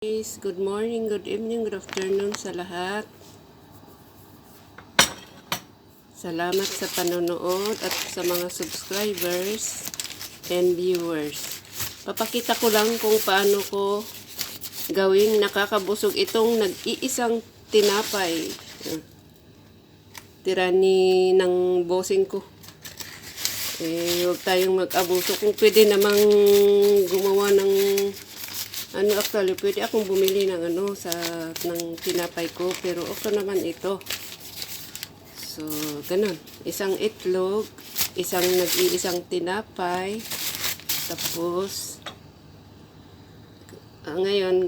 Guys, good morning, good evening, good afternoon sa lahat. Salamat sa panonood at sa mga subscribers and viewers. Papakita ko lang kung paano ko gawing nakakabusog itong nag-iisang tinapay. Tirani ng bossing ko. Huwag tayong mag-abuso. Kung pwede namang gumawa ng actually, pwede akong bumili ng ng tinapay ko, pero okay naman ito. So, ganun. Isang itlog, isang nag-iisang tinapay, tapos, ngayon,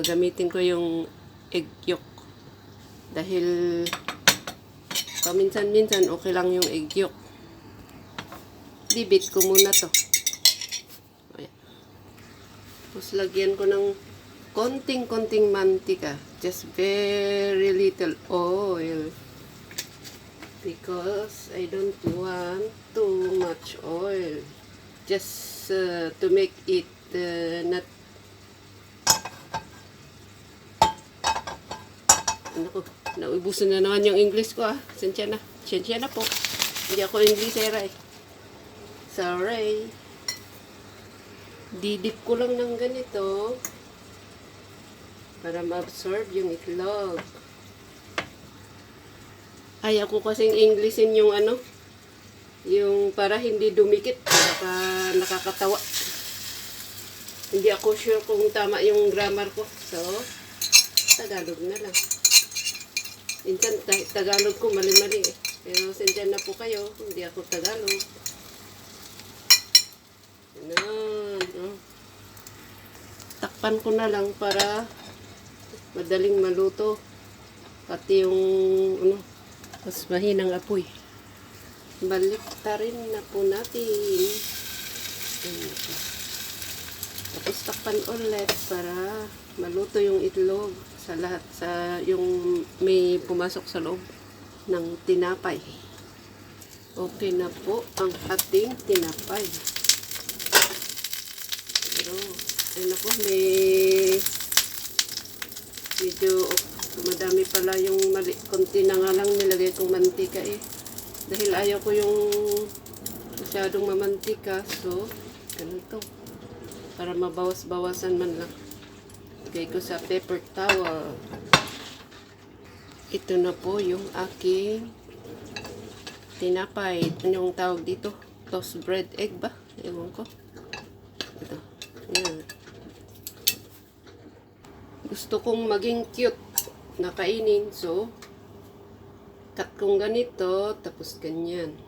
gamitin ko yung egg yolk. Dahil, paminsan-minsan, okay lang yung egg yolk. Bibit ko muna to. Tapos lagyan ko ng konting mantika. Just very little oil. Because I don't want too much oil. Just to make it not... Naubusan na naman yung English ko . Sensya na po. Hindi ako Englishera . Sorry. Didip ko lang ng ganito para ma-absorb yung itlog. Ayaw ko kasing Englishin yung yung para hindi dumikit, nakakatawa. Hindi ako sure kung tama yung grammar ko. So, Tagalog na lang. Minsan, Tagalog ko mali-mali . Pero sensya na po kayo, hindi ako Tagalog. Takpan ko na lang para madaling maluto. Pati yung mas mahinang apoy. Baliktarin na po natin. Tapos takpan ulit para maluto yung itlog sa lahat, yung may pumasok sa loob ng tinapay. Okay na po ang ating tinapay. Ayun na po, medyo madami pala yung mali. Konti na nga lang nilagay kong mantika . Dahil ayaw ko yung masyadong mamantika. So, ganito. Para mabawas-bawasan man lang. Lagay ko sa paper towel. Ito na po yung aking tinapay. Ano yung tawag dito? Toast bread egg ba? Ewan ko. Ito. Ayan. Gusto kong maging cute na kainin. So, cut kong ganito. Tapos ganyan.